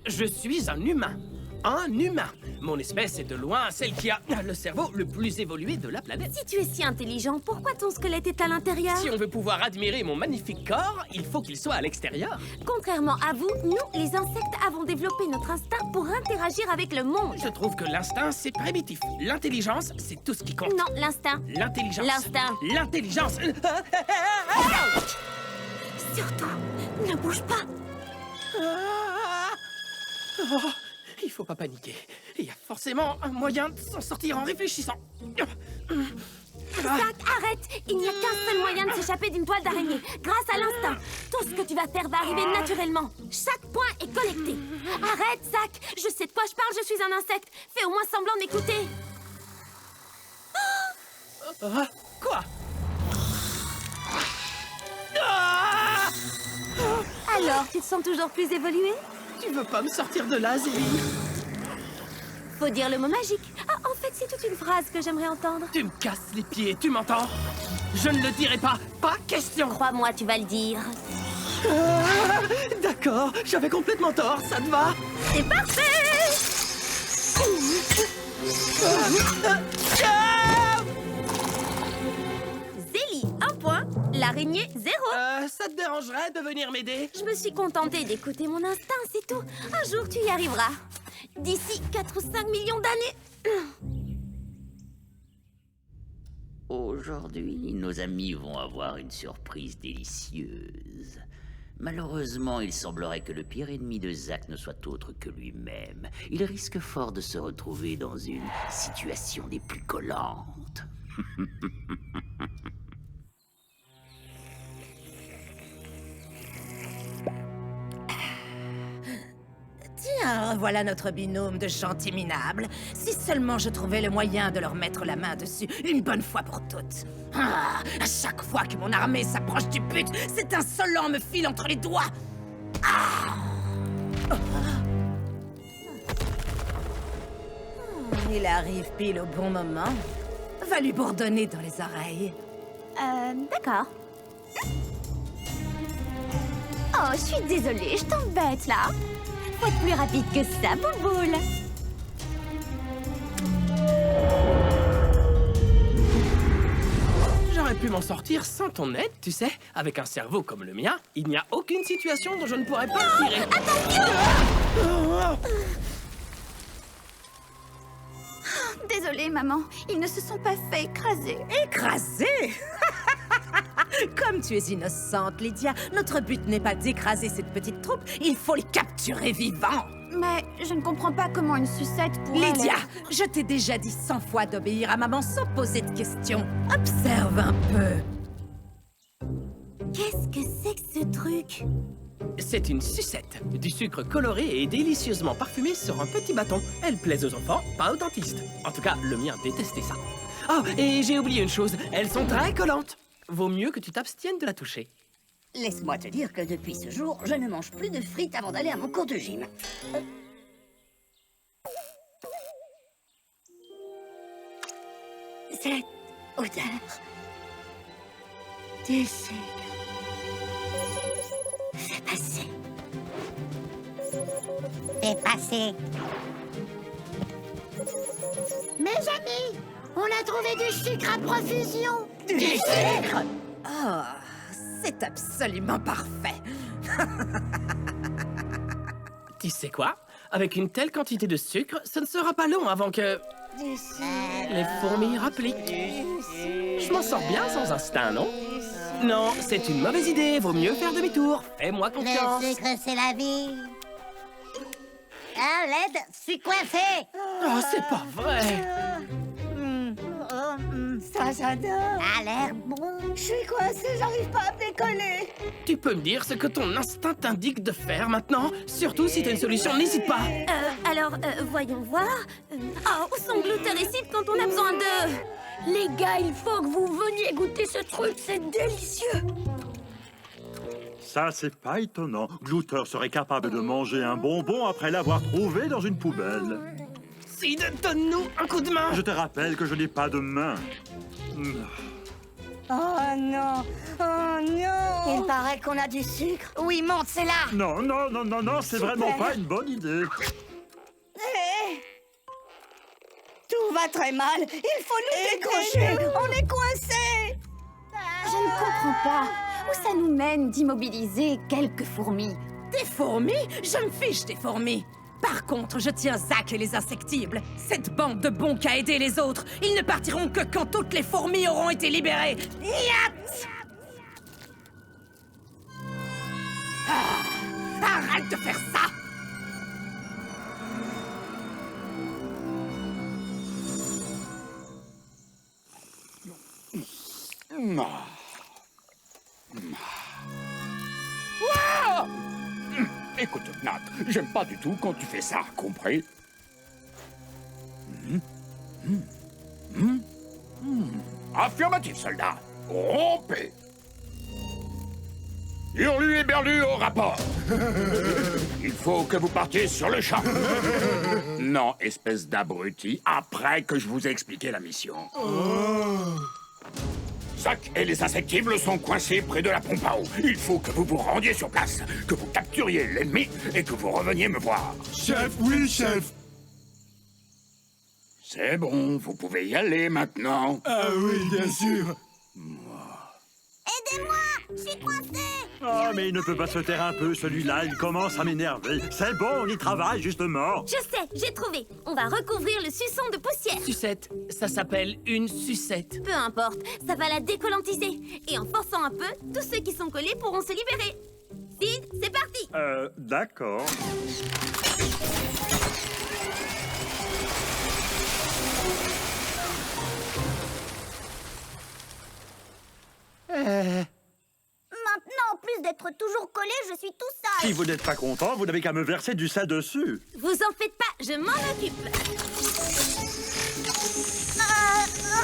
Je suis un humain. Un humain. Mon espèce est de loin celle qui a le cerveau le plus évolué de la planète. Si tu es si intelligent, pourquoi ton squelette est à l'intérieur? Si on veut pouvoir admirer mon magnifique corps, il faut qu'il soit à l'extérieur. Contrairement à vous, nous, les insectes, avons développé notre instinct pour interagir avec le monde. Je trouve que l'instinct, c'est primitif. L'intelligence, c'est tout ce qui compte. Non, l'instinct. L'intelligence. L'instinct. L'intelligence. Surtout, ne bouge pas. Oh, il faut pas paniquer. Il y a forcément un moyen de s'en sortir en réfléchissant. Zach, arrête! Il n'y a qu'un seul moyen de s'échapper d'une toile d'araignée, grâce à l'instinct. Tout ce que tu vas faire va arriver naturellement. Chaque point est collecté. Arrête, Zach! Je sais de quoi je parle, je suis un insecte. Fais au moins semblant d'écouter. Quoi? Alors, tu te sens toujours plus évolué? Tu veux pas me sortir de là, Zélie? Faut dire le mot magique. Ah, en fait, c'est toute une phrase que j'aimerais entendre. Tu me casses les pieds, tu m'entends? Je ne le dirai pas, pas question. Crois-moi, tu vas le dire. D'accord, j'avais complètement tort, ça te va? C'est parfait! Zélie, 1 point. L'araignée, 0. Ça te dérangerait de venir m'aider? Je me suis contentée d'écouter mon instinct, c'est tout. Un jour, tu y arriveras. D'ici 4 ou 5 millions d'années. Aujourd'hui, nos amis vont avoir une surprise délicieuse. Malheureusement, il semblerait que le pire ennemi de Zach ne soit autre que lui-même. Il risque fort de se retrouver dans une situation des plus collantes. Tiens, voilà notre binôme de gentils minables. Si seulement je trouvais le moyen de leur mettre la main dessus une bonne fois pour toutes. Ah, à chaque fois que mon armée s'approche du but, cet insolent me file entre les doigts. Ah. Il arrive pile au bon moment. Va lui bourdonner dans les oreilles. D'accord. Oh, je suis désolée, je t'embête là. Faut être plus rapide que ça, Bouboule. J'aurais pu m'en sortir sans ton aide, tu sais. Avec un cerveau comme le mien, il n'y a aucune situation dont je ne pourrais pas tirer. Attention! Désolée, maman. Ils ne se sont pas fait écraser. Écraser? Comme tu es innocente, Lydia, notre but n'est pas d'écraser cette petite troupe, il faut les capturer vivants. Mais je ne comprends pas comment une sucette pourrait... Lydia, je t'ai déjà dit 100 fois d'obéir à maman sans poser de questions. Observe un peu. Qu'est-ce que c'est que ce truc? C'est une sucette. Du sucre coloré et délicieusement parfumé sur un petit bâton. Elle plaise aux enfants, pas aux dentistes. En tout cas, le mien détestait ça. Oh, et j'ai oublié une chose. Elles sont très collantes. Vaut mieux que tu t'abstiennes de la toucher. Laisse-moi te dire que depuis ce jour, je ne mange plus de frites avant d'aller à mon cours de gym. Cette odeur du sucre. C'est passé. C'est passé. Mes amis, on a trouvé du sucre à profusion. Du sucre? Oh, c'est absolument parfait. Tu sais quoi? Avec une telle quantité de sucre, ce ne sera pas long avant que... Du sucre. les fourmis rappliquent. Je m'en sors bien sans instinct, non? Non, c'est une mauvaise idée. Vaut mieux faire demi-tour. Fais-moi confiance. Le sucre, c'est la vie. Ah, l'aide, je suis coincée. Oh, c'est pas vrai. Ça, j'adore. Ça a l'air bon. Je suis coincée, j'arrive pas à me décoller. Tu peux me dire ce que ton instinct t'indique de faire maintenant? Surtout si t'as une solution, n'hésite pas. Alors, voyons voir. Oh, où sont Glouter et Sid quand on a besoin d'eux? Les gars, il faut que vous veniez goûter ce truc, c'est délicieux. Ça, c'est pas étonnant. Glouter serait capable de manger un bonbon après l'avoir trouvé dans une poubelle. Sid, donne-nous un coup de main. Je te rappelle que je n'ai pas de main. Oh non! Oh non! Il paraît qu'on a du sucre. Oui, monte, c'est là! Non, non, non, non, non, c'est vraiment pas une bonne idée. Eh. Tout va très mal! Il faut nous décrocher! On est coincés! Je ne comprends pas. Où ça nous mène d'immobiliser quelques fourmis? Des fourmis? Je me fiche des fourmis. Par contre, je tiens Zack et les insectibles. Cette bande de bons qu'à aider les autres. Ils ne partiront que quand toutes les fourmis auront été libérées. Nyat! Arrête de faire ça! Écoute, Nat, j'aime pas du tout quand tu fais ça, compris? Affirmatif, soldat. Rompez. Hurlu et berlu au rapport. Il faut que vous partiez sur le champ. Non, espèce d'abruti, après que je vous ai expliqué la mission. Zack et les insectibles sont coincés près de la pompe à eau. Il faut que vous vous rendiez sur place, que vous capturiez l'ennemi et que vous reveniez me voir. Chef, oui, chef. C'est bon, vous pouvez y aller maintenant. Ah oui, bien sûr. Aidez-moi! Je suis coincée! Oh, mais il ne peut pas se taire un peu, celui-là, il commence à m'énerver. C'est bon, on y travaille, justement. Je sais, j'ai trouvé. On va recouvrir le suçon de poussière. Sucette, ça s'appelle une sucette. Peu importe, ça va la décollantiser. Et en forçant un peu, tous ceux qui sont collés pourront se libérer. Sid, c'est parti! D'accord. Maintenant, en plus d'être toujours collé, je suis tout Si sale. vous n'êtes pas content, vous n'avez qu'à me verser du sel dessus. Vous en faites pas, je m'en occupe.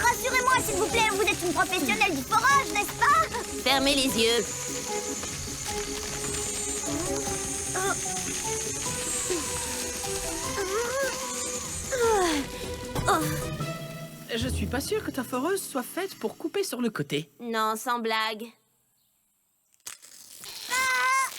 Rassurez-moi, s'il vous plaît, vous êtes une professionnelle du forage, n'est-ce pas? Fermez les yeux. Je suis pas sûre que ta foreuse soit faite pour couper sur le côté. Non, sans blague.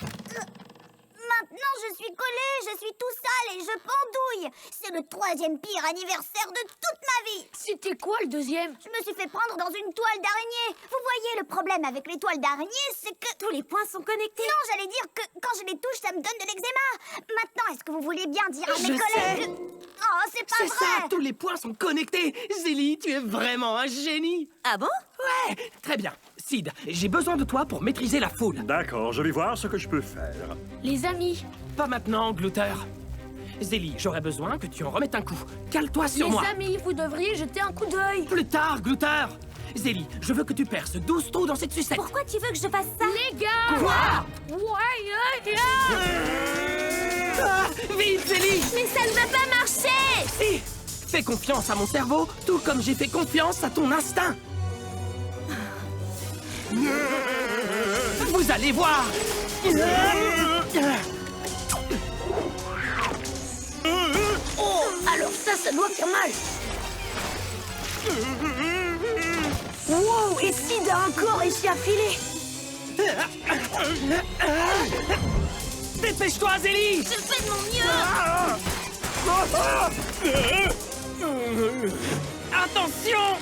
Maintenant, je suis collée, je suis tout sale et je pendouille. C'est le 3e pire anniversaire de toute ma vie. C'était quoi le deuxième? Je me suis fait prendre dans une toile d'araignée. Vous voyez, le problème avec les toiles d'araignée, c'est que... Tous les points sont connectés. Non, j'allais dire que quand je les touche, ça me donne de l'eczéma. Maintenant, est-ce que vous voulez bien dire à mes collègues que... Oh, c'est pas C'est vrai. ça, tous les points sont connectés. Zélie, tu es vraiment un génie. Ah bon? Ouais, très bien. Sid, j'ai besoin de toi pour maîtriser la foule. D'accord, je vais voir ce que je peux faire. Les amis. Pas maintenant, Glouter. Zélie, j'aurais besoin que tu en remettes un coup. Cale-toi sur moi. amis, vous devriez jeter un coup d'œil. Plus tard, Glouter. Zélie, je veux que tu perces 12 trous dans cette sucette. Pourquoi tu veux que je fasse ça? Les gars! Quoi? Ouais, Ah, vite, Zélie. Mais ça ne va pas marcher. Si. Fais confiance à mon cerveau, tout comme j'ai fait confiance à ton instinct. Vous allez voir. Oh, alors ça doit faire mal. Wow, et Sid a encore réussi à filer. Dépêche-toi, Zélie. Je fais de mon mieux. Attention.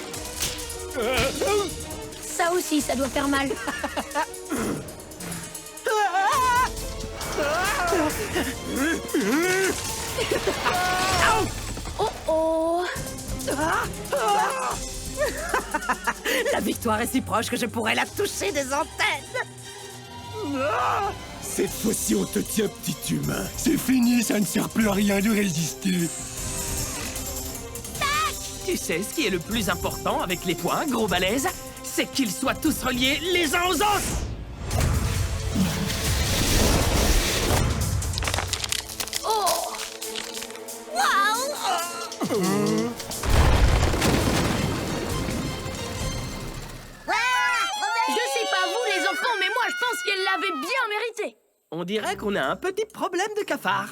Ça aussi, ça doit faire mal. Oh oh. La victoire est si proche que je pourrais la toucher des antennes. Cette fois-ci, on te tient, petit humain. C'est fini, ça ne sert plus à rien de résister. Tu sais ce qui est le plus important avec les points, gros balèze? C'est qu'ils soient tous reliés les uns aux autres. Oh. Je sais pas vous les enfants, mais moi je pense qu'elle l'avait bien mérité. On dirait qu'on a un petit problème de cafard.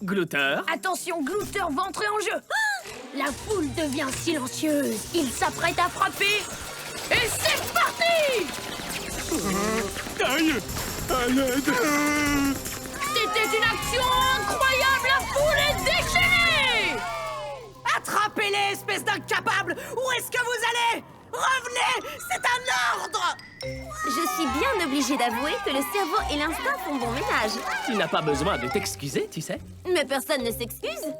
Glouter, Attention, Glouter va entrer en jeu. La foule devient silencieuse. Il s'apprête à frapper. Et c'est parti! Aïe! À l'aide! C'était une action incroyable, la foule est déchaînée! Attrapez-les, espèce d'incapable! Où est-ce que vous allez? Revenez! C'est un ordre! Je suis bien obligée d'avouer que le cerveau et l'instinct font bon ménage. Tu n'as pas besoin de t'excuser, tu sais. Mais personne ne s'excuse.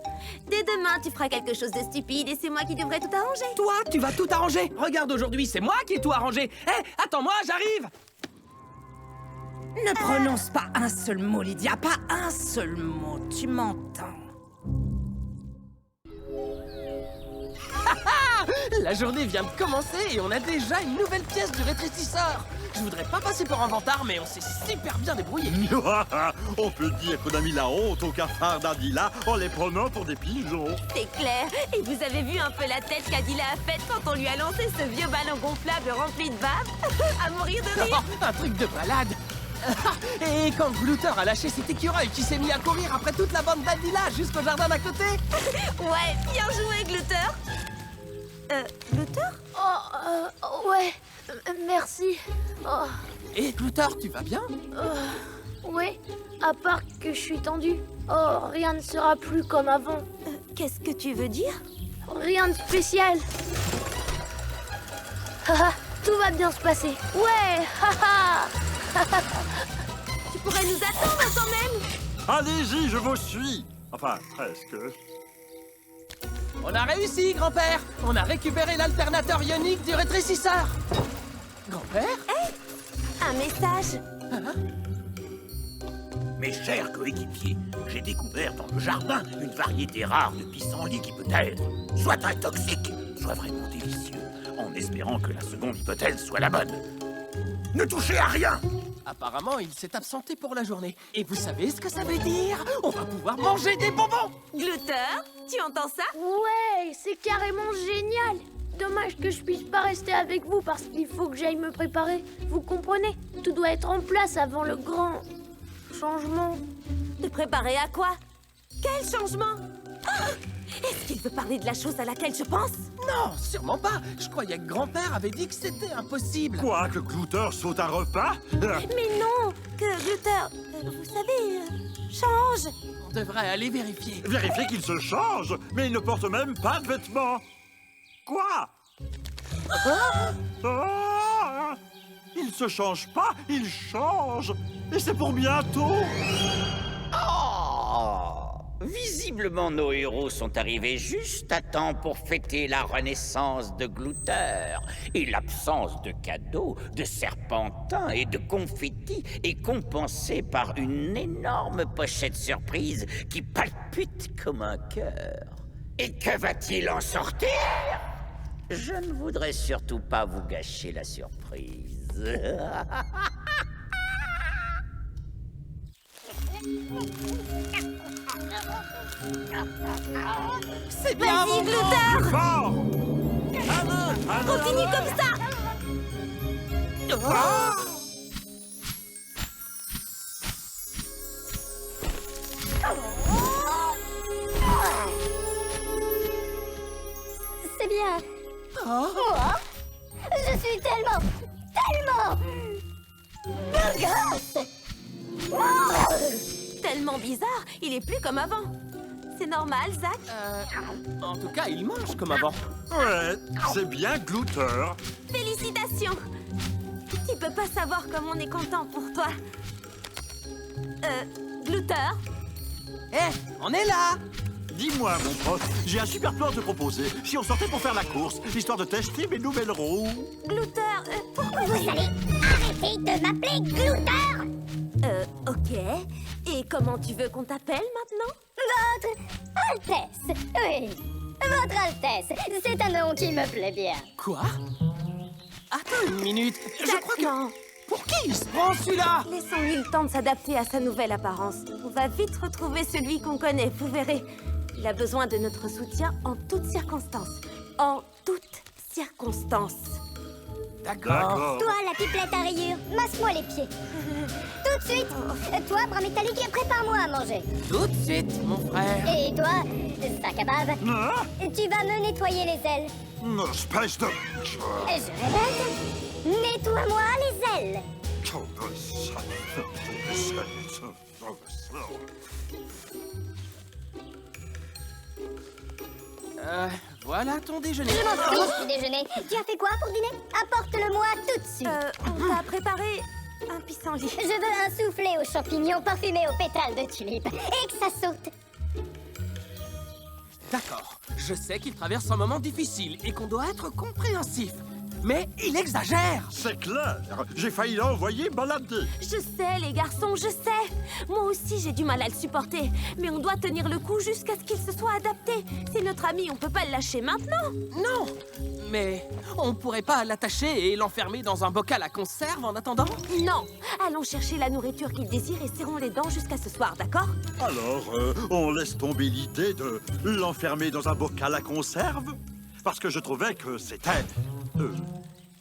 Dès demain, tu feras quelque chose de stupide et c'est moi qui devrais tout arranger. Toi, tu vas tout arranger. Regarde, aujourd'hui, c'est moi qui ai tout arrangé. Hé, attends-moi, j'arrive. Ne prononce pas un seul mot, Lydia, pas un seul mot, tu m'entends? La journée vient de commencer et on a déjà une nouvelle pièce du rétrécisseur. Je voudrais pas passer pour un vantard, mais on s'est super bien débrouillé. On peut dire qu'on a mis la honte au cafard d'Adila en les prenant pour des pigeons. C'est clair. Et vous avez vu un peu la tête qu'Adila a faite quand on lui a lancé ce vieux ballon gonflable rempli de bave? À mourir de rire. Un truc de balade. Et quand Glouter a lâché cet écureuil qui s'est mis à courir après toute la bande d'Adila jusqu'au jardin d'à côté. Ouais, bien joué, Glouter. Glouter? Ouais, merci. Oh, Et Glouter, tu vas bien? ouais, à part que je suis tendu. Oh, rien ne sera plus comme avant. Qu'est-ce que tu veux dire? Rien de spécial. Haha, tout va bien se passer. Ouais, haha. Tu pourrais nous attendre quand même? Allez-y, je vous suis. Enfin, presque. On a réussi, grand-père. On a récupéré l'alternateur ionique du rétrécisseur. Grand-père? Un message. Mes chers coéquipiers, j'ai découvert dans le jardin une variété rare de pissenlit qui peut être soit très toxique, soit vraiment délicieux, en espérant que la seconde hypothèse soit la bonne. Ne touchez à rien! Apparemment, il s'est absenté pour la journée. Et vous savez ce que ça veut dire? On va pouvoir manger des bonbons! Glouter, tu entends ça? Ouais, c'est carrément génial. Dommage que je puisse pas rester avec vous parce qu'il faut que j'aille me préparer. Vous comprenez? Tout doit être en place avant le grand changement. Te préparer à quoi? Quel changement? Ah! Est-ce qu'il veut parler de la chose à laquelle je pense? Non, sûrement pas. Je croyais que grand-père avait dit que c'était impossible. Quoi, que Glouter saute un repas? Mais non, que Glouter, vous savez, change. On devrait aller vérifier. Vérifiez qu'il se change, mais il ne porte même pas de vêtements. Quoi? Ah! Il se change pas, il change. Et c'est pour bientôt. Oh! Visiblement, nos héros sont arrivés juste à temps pour fêter la renaissance de Glouter. Et l'absence de cadeaux, de serpentins et de confettis est compensée par une énorme pochette surprise qui palpite comme un cœur. Et que va-t-il en sortir? Je ne voudrais surtout pas vous gâcher la surprise. C'est bien! Vas-y, Glouter, Fort! continue comme ça. C'est bien. Oh. Je suis tellement burgos. Tellement bizarre, il est plus comme avant. C'est normal, Zach? En tout cas, il mange comme avant. Ouais, c'est bien Glouter. Félicitations. Tu peux pas savoir comme on est content pour toi. Glouter? Hé, on est là! Dis-moi, mon pote, j'ai un super plan à te proposer. Si on sortait pour faire la course, histoire de tester mes nouvelles roues. Glouter, pourquoi Vous allez arrêter de m'appeler Glouter. Ok. Et comment tu veux qu'on t'appelle maintenant? Votre Altesse. Oui, Votre Altesse. C'est un nom qui me plaît bien. Quoi? Attends une minute. Je Zach, crois que... non. Pour qui il se prend, celui-là? Laissons-lui le temps de s'adapter à sa nouvelle apparence. On va vite retrouver celui qu'on connaît, vous verrez. Il a besoin de notre soutien en toutes circonstances. En toutes circonstances. D'accord. Toi, la pipelette à rayures, masse-moi les pieds. Tout de suite. Toi, bras métallique, prépare-moi à manger. Tout de suite, mon frère. Et toi, sac à bave, Ah, tu vas me nettoyer les ailes. Espèce de... Et je répète, nettoie-moi les ailes. Voilà ton déjeuner. Je m'en fiche du déjeuner. Tu as fait quoi pour dîner? Apporte-le-moi tout de suite. On t'a préparé un pissenlit. Je veux un soufflé aux champignons parfumé aux pétales de tulipe. Et que ça saute. D'accord, je sais qu'il traverse un moment difficile et qu'on doit être compréhensif. Mais il exagère. C'est clair. J'ai failli l'envoyer balader. Je sais, les garçons, je sais. Moi aussi, j'ai du mal à le supporter. Mais on doit tenir le coup jusqu'à ce qu'il se soit adapté. C'est notre ami, on peut pas le lâcher maintenant. Non, mais on pourrait pas l'attacher et l'enfermer dans un bocal à conserve en attendant? Non. Allons chercher la nourriture qu'il désire et serrons les dents jusqu'à ce soir, d'accord? Alors, on laisse tomber l'idée de l'enfermer dans un bocal à conserve? Parce que je trouvais que c'était...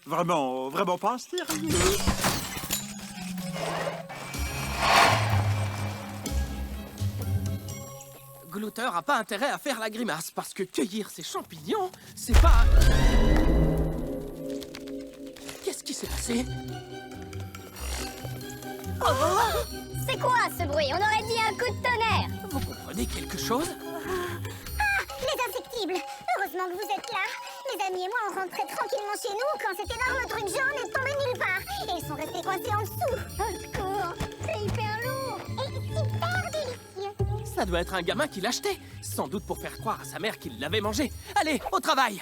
vraiment pas sérieux. Glouter a pas intérêt à faire la grimace parce que cueillir ces champignons, c'est pas... Qu'est-ce qui s'est passé? C'est quoi ce bruit? On aurait dit un coup de tonnerre. Vous comprenez quelque chose? Les insectibles. Heureusement que vous êtes là. Mes amis et moi, on rentrait tranquillement chez nous quand cet énorme truc jaune est tombé nulle part. Et ils sont restés coincés en dessous. Au secours. C'est hyper lourd. Et hyper délicieux. Ça doit être un gamin qui l'achetait. Sans doute pour faire croire à sa mère qu'il l'avait mangé. Allez, au travail!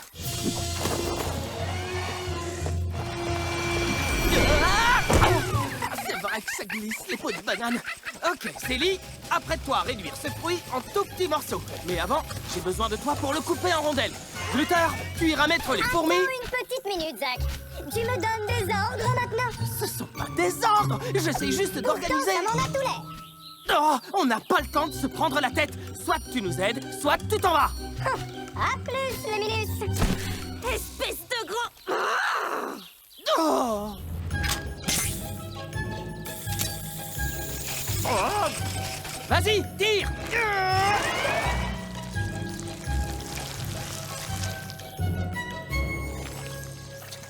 C'est vrai que ça glisse, les peaux de banane. Ok, Célie, apprête-toi à réduire ce fruit en tout petits morceaux. Mais avant, j'ai besoin de toi pour le couper en rondelles. Glouter, tu iras mettre les fourmis... Attends une petite minute, Zach. Tu me donnes des ordres maintenant? Ce sont pas des ordres. J'essaie juste d'organiser... Ça m'en a tout l'air. Oh, on n'a pas le temps de se prendre la tête. Soit tu nous aides, soit tu t'en vas. À plus, les Minus. Espèce de gros... Oh. Vas-y, tire!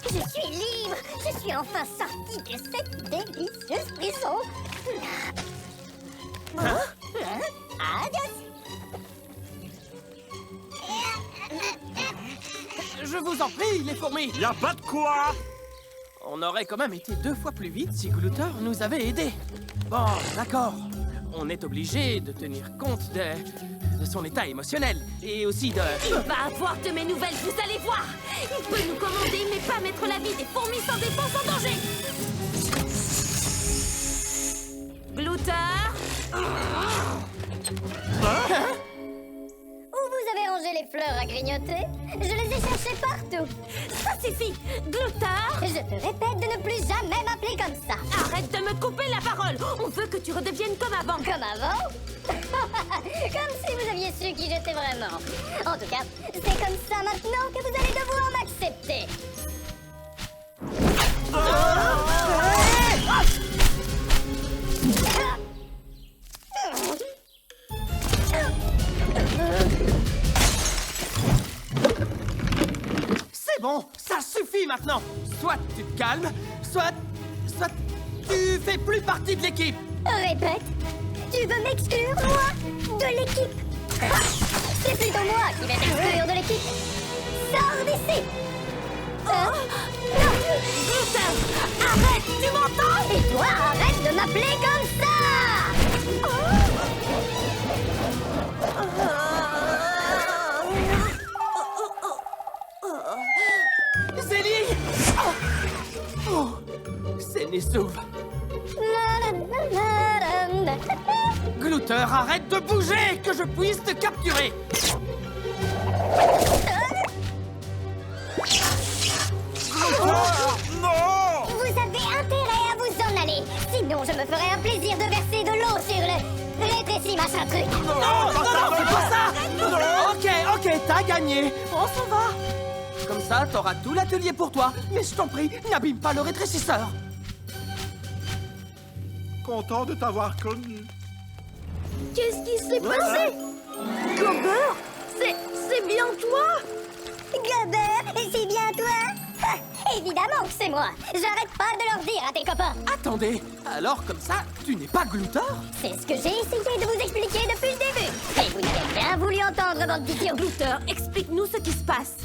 Je suis libre. Je suis enfin sortie de cette délicieuse prison. Adios. Je vous en prie, les fourmis. Y a pas de quoi. On aurait quand même été 2 fois plus vite si Glouter nous avait aidés. Bon, d'accord. On est obligé de tenir compte de son état émotionnel et aussi de... Il va avoir de mes nouvelles, vous allez voir. Il peut nous commander, mais pas mettre la vie des fourmis sans défense en danger. Glouter. Où vous avez rangé les fleurs à grignoter? Je les ai cherchées partout. Ça suffit. Glouter. Je te répète de ne plus jamais m'appeler comme ça. Arrête de me couper la parole. On veut que tu redeviennes comme avant. Comme avant? Comme si vous aviez su qui j'étais vraiment. En tout cas, c'est comme ça maintenant que vous allez devoir m'accepter. C'est bon, ça suffit maintenant. Soit tu te calmes, soit tu fais plus partie de l'équipe. Répète, tu veux m'exclure, moi, de l'équipe? C'est plutôt moi qui vais t'exclure de l'équipe. Sors d'ici. Non. Glouter, arrête, tu m'entends? Et toi, arrête de m'appeler comme ça. Zélie! Oh, c'est Nesouve. Glouter, arrête de bouger, que je puisse te capturer. Non! Vous avez intérêt à vous en aller. Sinon, je me ferai un plaisir de verser de l'eau sur le rétréci machin truc. Non, c'est pas ça. Ok, t'as gagné. On s'en va. Comme ça, t'auras tout l'atelier pour toi. Mais je t'en prie, n'abîme pas le rétrécisseur. Content de t'avoir connu. Qu'est-ce qui s'est passé? Gobber, c'est bien toi? Gobert, c'est bien toi? Ha, évidemment que c'est moi. J'arrête pas de leur dire à tes copains. Attendez, alors comme ça, tu n'es pas Gloutor? C'est ce que j'ai essayé de vous expliquer depuis le début. Mais vous n'avez rien voulu entendre, bande d'idiots. Gloutor, explique-nous ce qui se passe.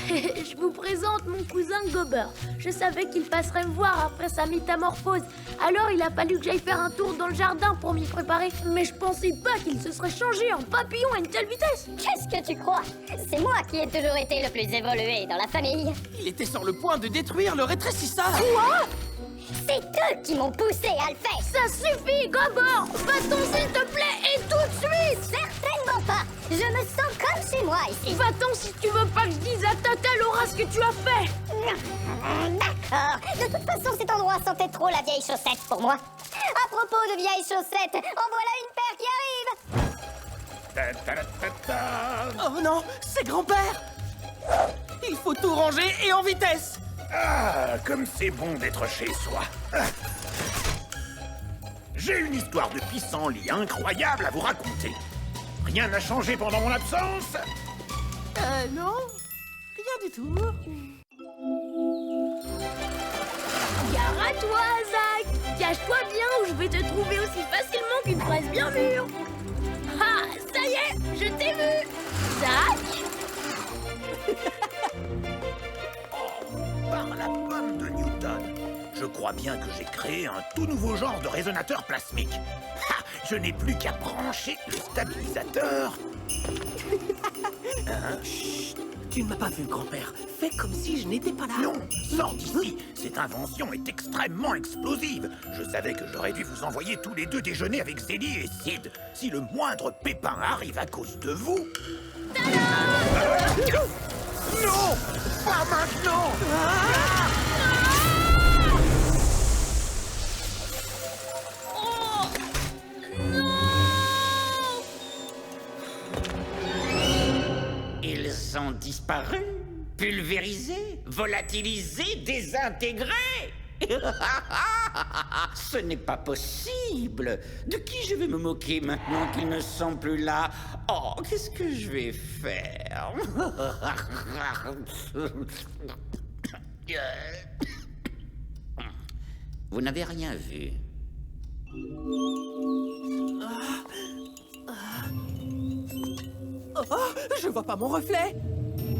Je vous présente mon cousin Gobert. Je savais qu'il passerait me voir après sa métamorphose. Alors il a fallu que j'aille faire un tour dans le jardin pour m'y préparer. Mais je pensais pas qu'il se serait changé en papillon à une telle vitesse. Qu'est-ce que tu crois? C'est moi qui ai toujours été le plus évolué dans la famille. Il était sur le point de détruire le rétrécisseur. Quoi? C'est eux qui m'ont poussé à le faire. Ça suffit, Gobert! Va-t'en s'il te plaît et tout de suite! Certainement pas. Je me sens comme chez moi ici. Va-t'en si tu veux pas que je dise à Tata Laura ce que tu as fait! D'accord. De toute façon, cet endroit sentait trop la vieille chaussette pour moi. À propos de vieilles chaussettes, en voilà une paire qui arrive. Oh non, c'est grand-père! Il faut tout ranger et en vitesse! Ah, comme c'est bon d'être chez soi. Ah. J'ai une histoire de pissenlit incroyable à vous raconter. Rien n'a changé pendant mon absence? Non, rien du tout. Gare à toi, Zach! Cache-toi bien ou je vais te trouver aussi facilement qu'une fraise bien mûre! Ah, ça y est, je t'ai vu! Zach! Par la pomme de Newton, je crois bien que j'ai créé un tout nouveau genre de résonateur plasmique. Ha! Je n'ai plus qu'à brancher le stabilisateur. Chut, tu ne m'as pas vu, grand-père. Fais comme si je n'étais pas là. Non, sors d'ici. Cette invention est extrêmement explosive. Je savais que j'aurais dû vous envoyer tous les deux déjeuner avec Zélie et Sid. Si le moindre pépin arrive à cause de vous... Non! Pas maintenant! Oh! Non! Ils ont disparu, pulvérisés, volatilisés, désintégrés. Ce n'est pas possible. De qui je vais me moquer maintenant qu'ils ne sont plus là? Oh, qu'est-ce que je vais faire? Vous n'avez rien vu. Oh, je vois pas mon reflet.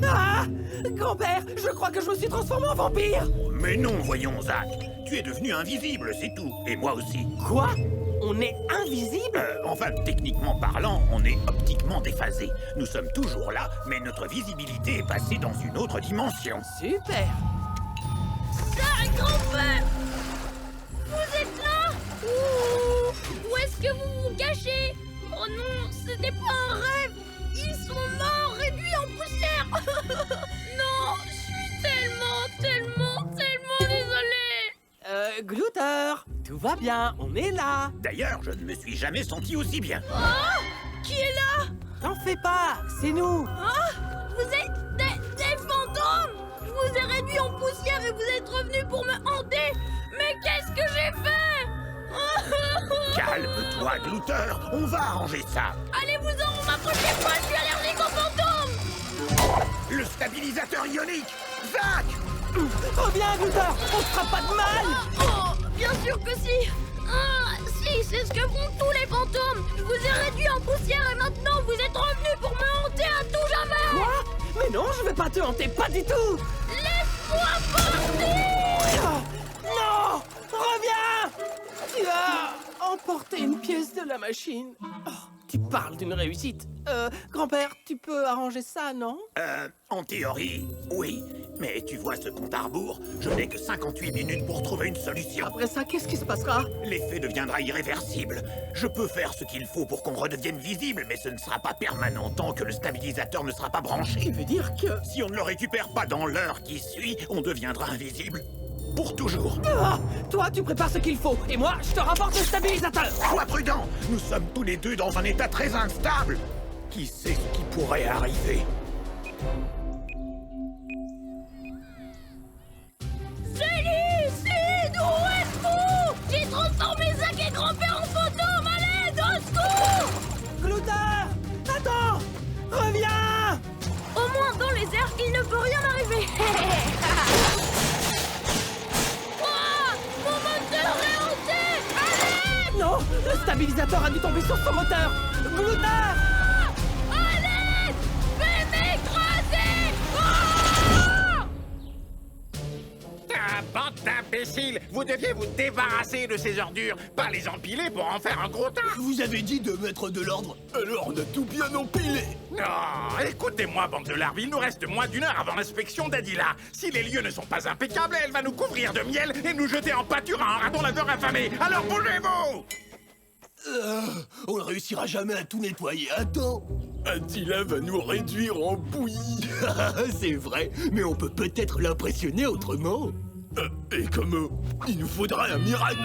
Ah! Grand-père, je crois que je me suis transformé en vampire. Mais non, voyons, Zach. Tu es devenu invisible, c'est tout. Et moi aussi. Quoi? On est invisible? Enfin, techniquement parlant, on est optiquement déphasé. Nous sommes toujours là, mais notre visibilité est passée dans une autre dimension. Super. Zach, grand-père! Vous êtes là? Où est-ce que vous vous cachez? Oh non, c'était pas un rêve! Ils sont morts, réduits en poussière! Non, je suis tellement désolée! Gloutor, tout va bien, on est là. D'ailleurs, je ne me suis jamais senti aussi bien. Oh! Qui est là? T'en fais pas, c'est nous. Ah! Vous êtes des fantômes! Je vous ai réduit en poussière et vous êtes revenus pour me hanter! Mais qu'est-ce que j'ai fait? Calme-toi, Gloutor, on va arranger ça. Allez-vous-en, vous m'approchez pas, je suis allergique aux fantômes! Le stabilisateur ionique! Zach! Reviens, Gloutor, on te fera pas de mal. Oh, bien sûr que si! Ah, si, c'est ce que font tous les fantômes! Je vous ai réduit en poussière et maintenant vous êtes revenus pour me hanter à tout jamais! Quoi? Mais non, je vais pas te hanter, pas du tout. Laisse-moi partir! Non! Reviens! Tu as emporté une pièce de la machine. Oh, tu parles d'une réussite. Grand-père, tu peux arranger ça, non? En théorie, oui. Mais tu vois ce compte à rebours? Je n'ai que 58 minutes pour trouver une solution. Après ça, qu'est-ce qui se passera? L'effet deviendra irréversible. Je peux faire ce qu'il faut pour qu'on redevienne visible, mais ce ne sera pas permanent tant que le stabilisateur ne sera pas branché. Tu veux dire que... Si on ne le récupère pas dans l'heure qui suit, on deviendra invisible. Pour toujours. Ah, toi, tu prépares ce qu'il faut, et moi, je te rapporte le stabilisateur. Sois prudent. Nous sommes tous les deux dans un état très instable. Qui sait ce qui pourrait arriver? Zélie! Sid, où êtes-vous? J'ai transformé Zach et grand-père en fantôme! Allez, au secours! Gloutor! Attends! Reviens! Au moins dans les airs, il ne stabilisateur a dû tomber sur son moteur. Glouter! Allez! Fais m'écraser! Ah, bande d'imbéciles! Vous deviez vous débarrasser de ces ordures, pas les empiler pour en faire un gros tas! Vous avez dit de mettre de l'ordre, alors on a tout bien empilé. Non, écoutez-moi, bande de larves, il nous reste moins d'1 heure avant l'inspection d'Adila. Si les lieux ne sont pas impeccables, elle va nous couvrir de miel et nous jeter en pâture à un radon laveur affamé. Alors bougez-vous! On ne réussira jamais à tout nettoyer à temps. Attila va nous réduire en bouillie. C'est vrai, mais on peut peut-être l'impressionner autrement. Et comme il nous faudra un miracle.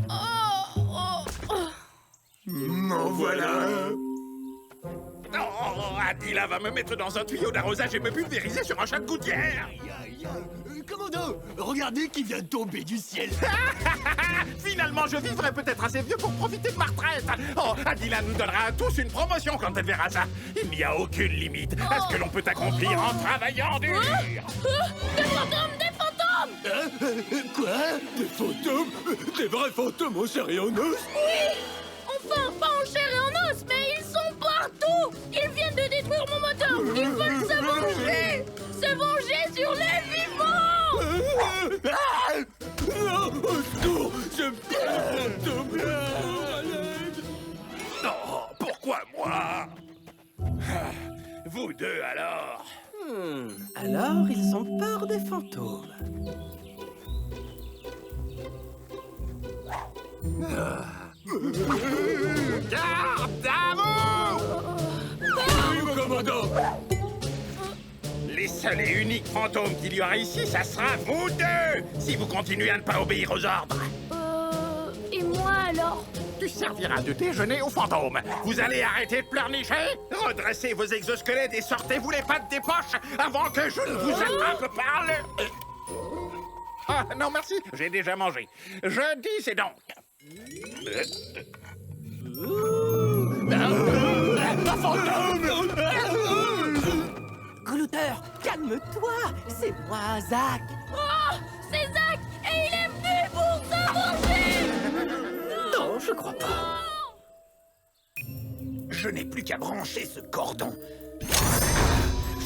En voilà. Oh, Adila va me mettre dans un tuyau d'arrosage et me pulvériser sur un chat de gouttière. Commando, regardez qui vient de tomber du ciel. Finalement, je vivrai peut-être assez vieux pour profiter de ma retraite. Oh, Adila nous donnera à tous une promotion quand elle verra ça. Il n'y a aucune limite à ce que l'on peut accomplir en travaillant dur. Des fantômes! Des fantômes! Quoi? Des fantômes? Des vrais fantômes en chair et en os? Oui! Enfin, pas en chair et en os, mais ils sont partout! Ils viennent de détruire mon moteur! Ils veulent se venger! Se venger sur les vivants! Non, au secours! Je perds les fantômes! Non, pourquoi moi? Vous deux, alors? Alors, ils ont peur des fantômes. Garde à vous! Commandant! Les seuls et uniques fantômes qu'il y aura ici, ça sera vous deux! Si vous continuez à ne pas obéir aux ordres. Et moi alors? Tu serviras de déjeuner aux fantômes. Vous allez arrêter de pleurnicher? Redressez vos exosquelettes et sortez-vous les pattes des poches avant que je ne vous attrape par le... Ah, non, merci, j'ai déjà mangé. Je disais donc... Un fantôme! Glouter, calme-toi. C'est moi, Zach. Oh! C'est Zach! Et il est venu pour se venger! Non, je crois pas. Je n'ai plus qu'à brancher ce cordon.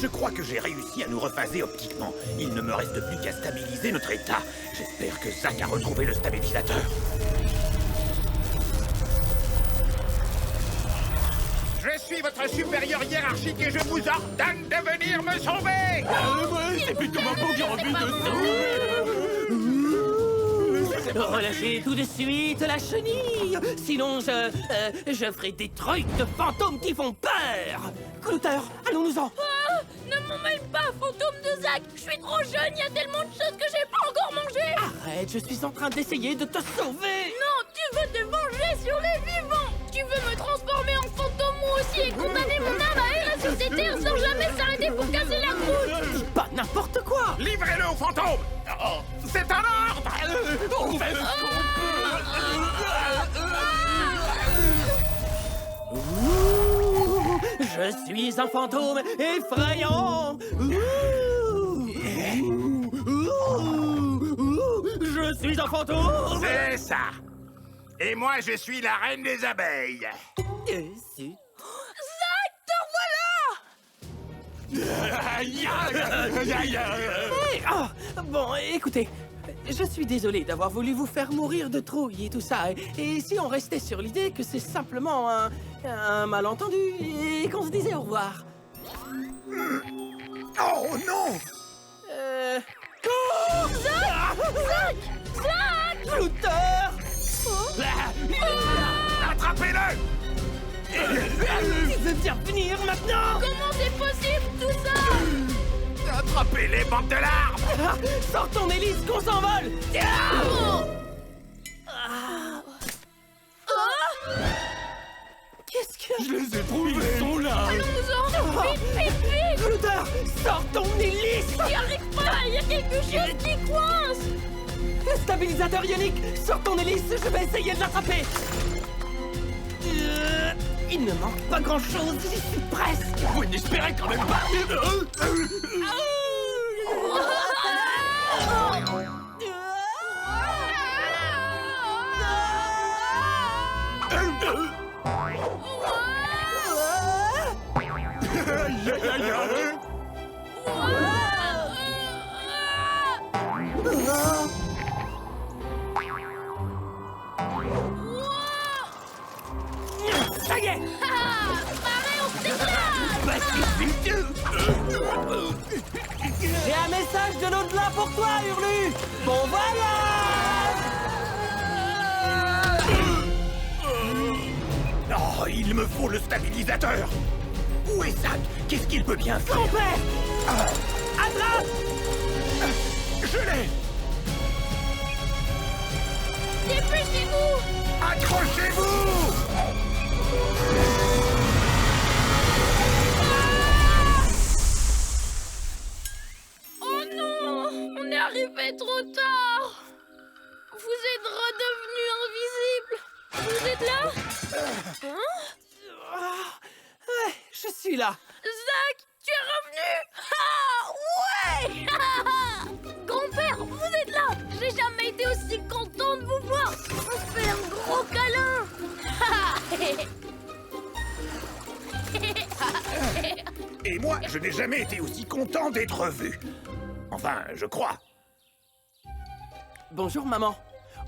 Je crois que j'ai réussi à nous rephaser optiquement. Il ne me reste plus qu'à stabiliser notre état. J'espère que Zach a retrouvé le stabilisateur. Je suis votre supérieur hiérarchique et je vous ordonne de venir me sauver! C'est plutôt ma peau qui a envie de... Relâchez tout de suite la chenille. Sinon, je ferai des trucs de fantômes qui font peur. Glouter, allons-nous-en. Ah! Ne m'en mêle pas, fantôme de Zach! Je suis trop jeune, il y a tellement de choses que j'ai pas encore mangées! Arrête, je suis en train d'essayer de te sauver. Non, tu veux te venger sur les vivants! Tu veux me transformer en fantôme moi aussi et condamner mon âme à errer sur ces terres sans jamais s'arrêter pour casser la croûte! Dis pas n'importe quoi. Livrez-le aux fantômes! Oh, c'est un ordre! On fait ce qu'on Ouh, je suis un fantôme effrayant. Ouh, je suis un fantôme. C'est ça! Et moi, je suis la reine des abeilles! Si. Bon, écoutez, je suis désolé d'avoir voulu vous faire mourir de trouille et tout ça. Et si on restait sur l'idée que c'est simplement un malentendu et qu'on se disait au revoir? Oh non! Zach! Glouter! Attrapez-le! Il veut bien venir maintenant! Comment c'est possible tout ça? Attrapez-les, bande de larves! Sors ton hélice qu'on s'envole! Qu'est-ce que... Je les ai trouvés! Ils sont là! Allons-nous-en! Vite, vite, vite! Glouter, sors ton hélice! J'y arrive pas! Il y a quelque chose qui coince! Le stabilisateur ionique! Sors ton hélice, je vais essayer de l'attraper! Il ne manque pas grand-chose, j'y suis presque! Vous n'espérez quand même pas! Ça y est! J'ai un message de l'au-delà pour toi, Hurlu! Bon voyage! Oh, il me faut le stabilisateur. Où est Zack? Qu'est-ce qu'il peut bien faire? Grand-père! Attrape! Je l'ai! Dépêchez-vous! Accrochez-vous! Oh non! On est arrivé trop tard! Vous êtes redevenu invisible! Vous êtes là? Hein? Je suis là! Zack, tu es revenu! Ah, ouais! Grand-père, vous êtes là! J'ai jamais été aussi contente de vous voir! On se fait un gros câlin! Et moi, je n'ai jamais été aussi content d'être vu. Enfin, je crois. Bonjour, maman.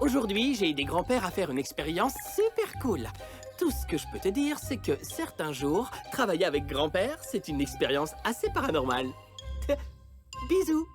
Aujourd'hui, j'ai aidé grand-père à faire une expérience super cool. Tout ce que je peux te dire, c'est que certains jours, travailler avec grand-père, c'est une expérience assez paranormale. Bisous.